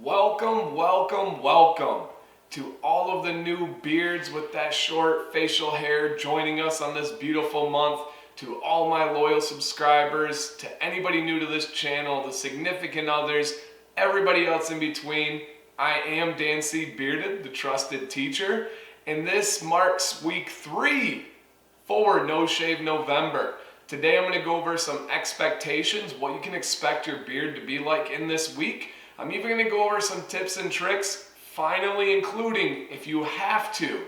Welcome, welcome, welcome to all of the new beards with that short facial hair joining us on this beautiful month, to all my loyal subscribers, to anybody new to this channel, the significant others, everybody else in between. I am Dan C. Bearded, the trusted teacher, and this marks week 3 for No Shave November. Today I'm going to go over some expectations, what you can expect your beard to be like in this week. I'm even going to go over some tips and tricks, finally including, if you have to,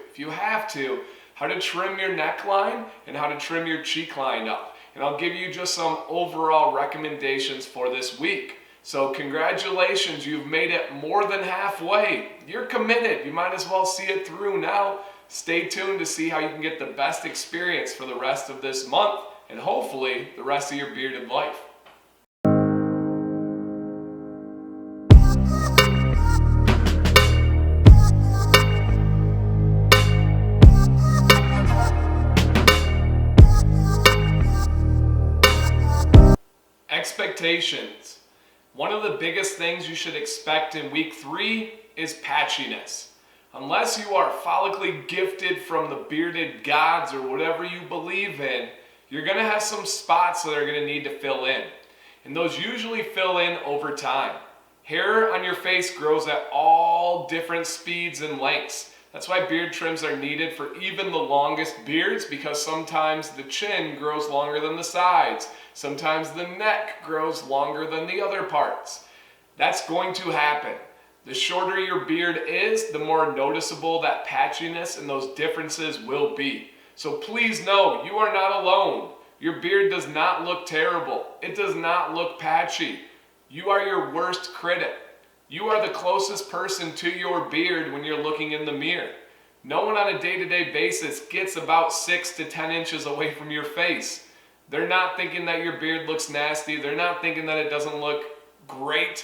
how to trim your neckline and how to trim your cheek line up. And I'll give you just some overall recommendations for this week. So congratulations, you've made it more than halfway. You're committed. You might as well see it through now. Stay tuned to see how you can get the best experience for the rest of this month and hopefully the rest of your bearded life. Expectations. One of the biggest things you should expect in week 3 is patchiness. Unless you are follically gifted from the bearded gods or whatever you believe in, you're going to have some spots that are going to need to fill in. And those usually fill in over time. Hair on your face grows at all different speeds and lengths. That's why beard trims are needed for even the longest beards, because sometimes the chin grows longer than the sides. Sometimes the neck grows longer than the other parts. That's going to happen. The shorter your beard is, the more noticeable that patchiness and those differences will be. So please know, you are not alone. Your beard does not look terrible. It does not look patchy. You are your worst critic. You are the closest person to your beard when you're looking in the mirror. No one on a day-to-day basis gets about 6 to 10 inches away from your face. They're not thinking that your beard looks nasty. They're not thinking that it doesn't look great.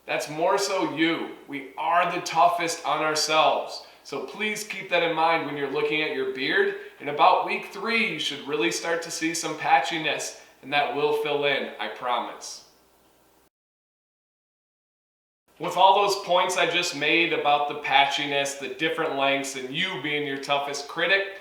That's more so you. We are the toughest on ourselves. So please keep that in mind when you're looking at your beard. In about week 3, you should really start to see some patchiness, and that will fill in, I promise. With all those points I just made about the patchiness, the different lengths, and you being your toughest critic,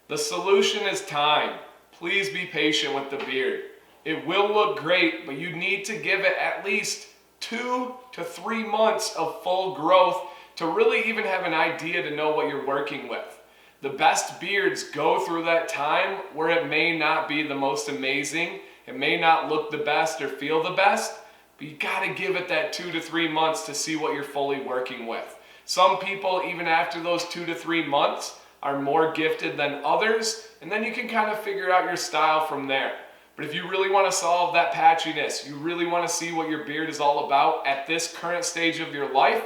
the solution is time. Please be patient with the beard. It will look great, but you need to give it at least 2 to 3 months of full growth to really even have an idea to know what you're working with. The best beards go through that time where it may not be the most amazing, it may not look the best or feel the best, but you gotta give it that 2 to 3 months to see what you're fully working with. Some people, even after those 2 to 3 months, are more gifted than others, and then you can kind of figure out your style from there. But if you really want to solve that patchiness, you really want to see what your beard is all about at this current stage of your life,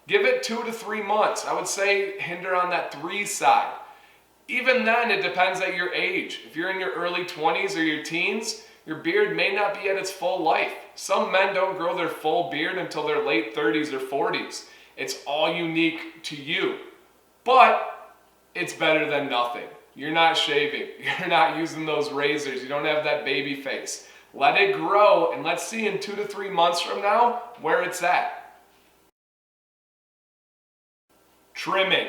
give it 2 to 3 months. I would say hinder on that 3 side. Even then, it depends at your age. If you're in your early 20s or your teens, your beard may not be at its full life. Some men don't grow their full beard until their late 30s or 40s. It's all unique to you. But it's better than nothing. You're not shaving. You're not using those razors. You don't have that baby face. Let it grow, and let's see in 2 to 3 months from now where it's at. Trimming.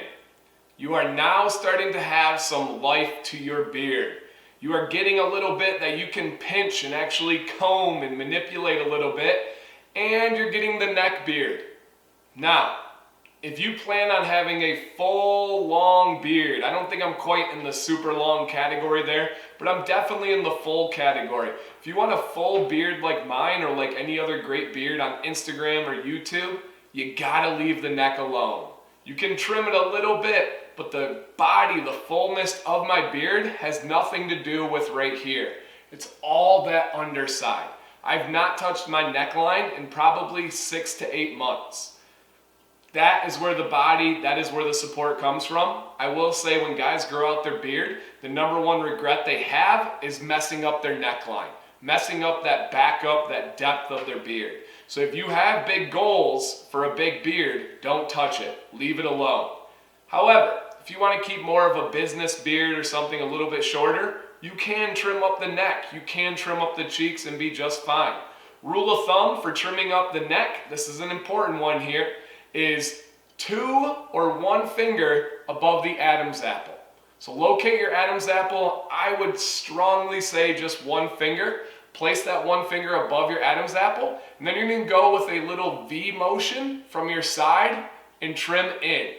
You are now starting to have some life to your beard. You are getting a little bit that you can pinch and actually comb and manipulate a little bit, and you're getting the neck beard. Now, if you plan on having a full, long beard, I don't think I'm quite in the super long category there, but I'm definitely in the full category. If you want a full beard like mine or like any other great beard on Instagram or YouTube, you gotta leave the neck alone. You can trim it a little bit, but the body, the fullness of my beard has nothing to do with right here. It's all that underside. I've not touched my neckline in probably 6 to 8 months. That is where the body, that is where the support comes from. I will say when guys grow out their beard, the number one regret they have is messing up their neckline, messing up that backup, that depth of their beard. So if you have big goals for a big beard, don't touch it. Leave it alone. However, if you want to keep more of a business beard or something a little bit shorter, you can trim up the neck. You can trim up the cheeks and be just fine. Rule of thumb for trimming up the neck, this is an important one here. is 2 or 1 finger above the Adam's apple. So locate your Adam's apple. I would strongly say just 1 finger. Place that 1 finger above your Adam's apple, and then you're going to go with a little V motion from your side and trim in.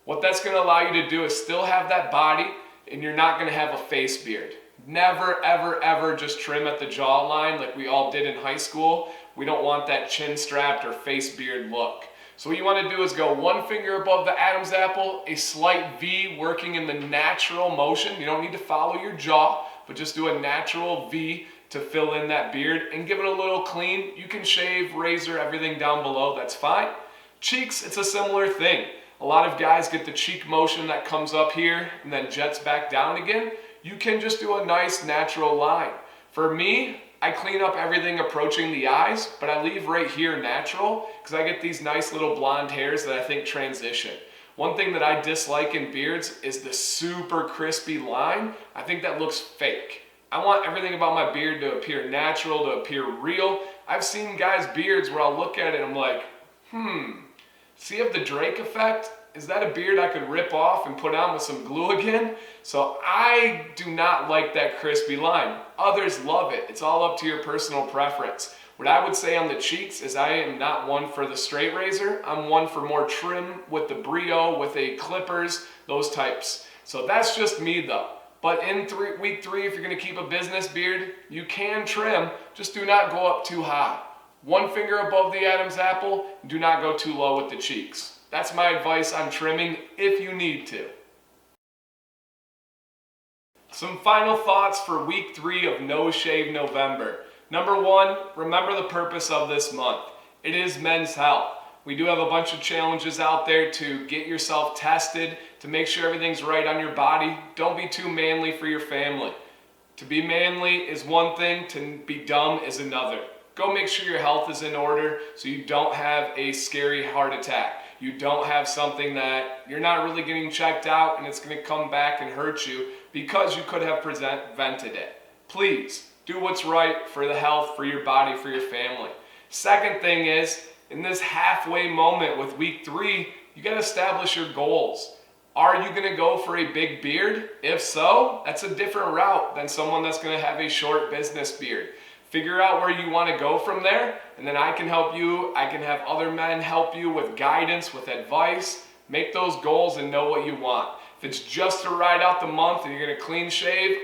What that's going to allow you to do is still have that body, and you're not going to have a face beard. Never, ever, ever just trim at the jawline like we all did in high school. We don't want that chin strapped or face beard look. So what you want to do is go 1 finger above the Adam's apple, a slight V working in the natural motion. You don't need to follow your jaw, but just do a natural V to fill in that beard and give it a little clean. You can shave, razor, everything down below, that's fine. Cheeks, it's a similar thing. A lot of guys get the cheek motion that comes up here and then jets back down again. You can just do a nice natural line. For me, I clean up everything approaching the eyes, but I leave right here natural because I get these nice little blonde hairs that I think transition. One thing that I dislike in beards is the super crispy line. I think that looks fake. I want everything about my beard to appear natural, to appear real. I've seen guys' beards where I'll look at it and I'm like, see if the Drake effect? Is that a beard I could rip off and put on with some glue again? So I do not like that crispy line. Others love it. It's all up to your personal preference. What I would say on the cheeks is I am not one for the straight razor. I'm one for more trim with the Brio, with a clippers, those types. So that's just me though. But in week 3, if you're going to keep a business beard, you can trim, just do not go up too high. 1 finger above the Adam's apple, do not go too low with the cheeks. That's my advice on trimming if you need to. Some final thoughts for week 3 of No Shave November. Number 1, remember the purpose of this month. It is Men's Health. We do have a bunch of challenges out there to get yourself tested, to make sure everything's right on your body. Don't be too manly for your family. To be manly is one thing, to be dumb is another. Go make sure your health is in order so you don't have a scary heart attack. You don't have something that you're not really getting checked out and it's going to come back and hurt you because you could have prevented it. Please do what's right for the health, for your body, for your family. Second thing is, in this halfway moment with week 3, you got to establish your goals. Are you going to go for a big beard? If so, that's a different route than someone that's going to have a short business beard. Figure out where you want to go from there, and then I can help you. I can have other men help you with guidance, with advice. Make those goals and know what you want. If it's just to ride out the month and you're going to clean shave,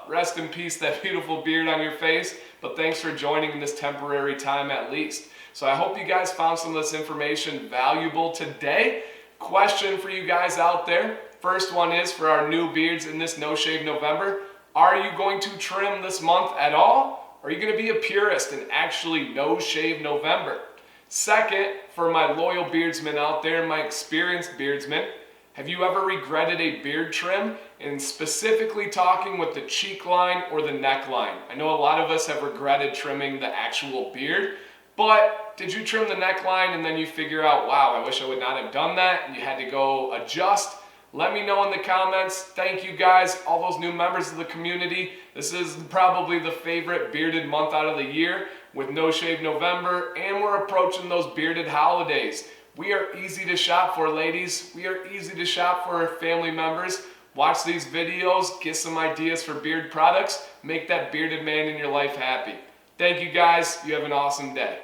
rest in peace, that beautiful beard on your face. But thanks for joining in this temporary time at least. So I hope you guys found some of this information valuable today. Question for you guys out there. First one is for our new beards in this No Shave November. Are you going to trim this month at all? Or are you going to be a purist and actually No Shave November? Second, for my loyal beardsmen out there, my experienced beardsmen, have you ever regretted a beard trim? And specifically talking with the cheek line or the neckline. I know a lot of us have regretted trimming the actual beard, but did you trim the neckline and then you figure out, wow, I wish I would not have done that, and you had to go adjust? Let me know in the comments. Thank you guys, all those new members of the community. This is probably the favorite bearded month out of the year with No Shave November, and we're approaching those bearded holidays. We are easy to shop for, ladies. We are easy to shop for family members. Watch these videos, get some ideas for beard products, make that bearded man in your life happy. Thank you guys. You have an awesome day.